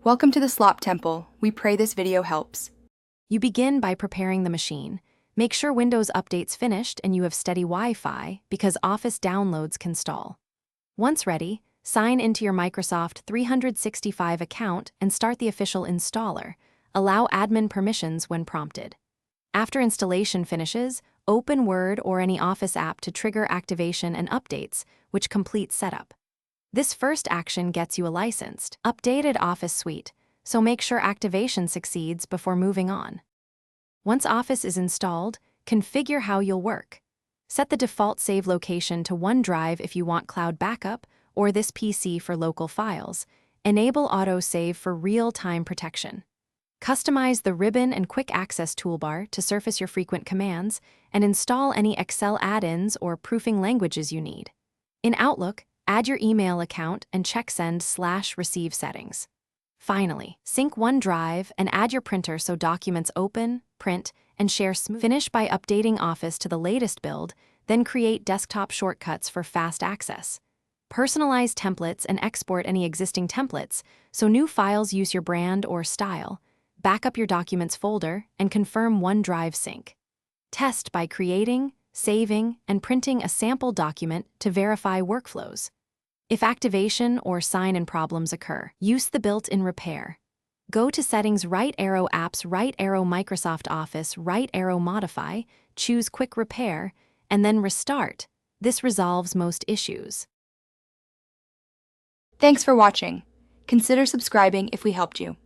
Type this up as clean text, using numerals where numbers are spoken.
Welcome to the Slop Temple. We pray this video helps. You begin by preparing the machine. Make sure Windows Update's finished and you have steady Wi-Fi because Office downloads can stall. Once ready, sign into your Microsoft 365 account and start the official installer. Allow admin permissions when prompted. After installation finishes, open Word or any Office app to trigger activation and updates, which complete setup. This first action gets you a licensed, updated Office suite, so make sure activation succeeds before moving on. Once Office is installed, configure how you'll work. Set the default save location to OneDrive if you want cloud backup, or this PC for local files. Enable autosave for real-time protection. Customize the ribbon and quick access toolbar to surface your frequent commands, and install any Excel add-ins or proofing languages you need. In Outlook, add your email account and check send/receive settings. Finally, sync OneDrive and add your printer so documents open, print, and share smoothly. Finish by updating Office to the latest build, then create desktop shortcuts for fast access. Personalize templates and export any existing templates so new files use your brand or style. Back up your documents folder and confirm OneDrive sync. Test by creating, saving, and printing a sample document to verify workflows. If activation or sign-in problems occur, use the built-in repair. Go to Settings, right arrow Apps, right arrow Microsoft Office, right arrow Modify, choose Quick Repair, and then restart. This resolves most issues. Thanks for watching. Consider subscribing if we helped you.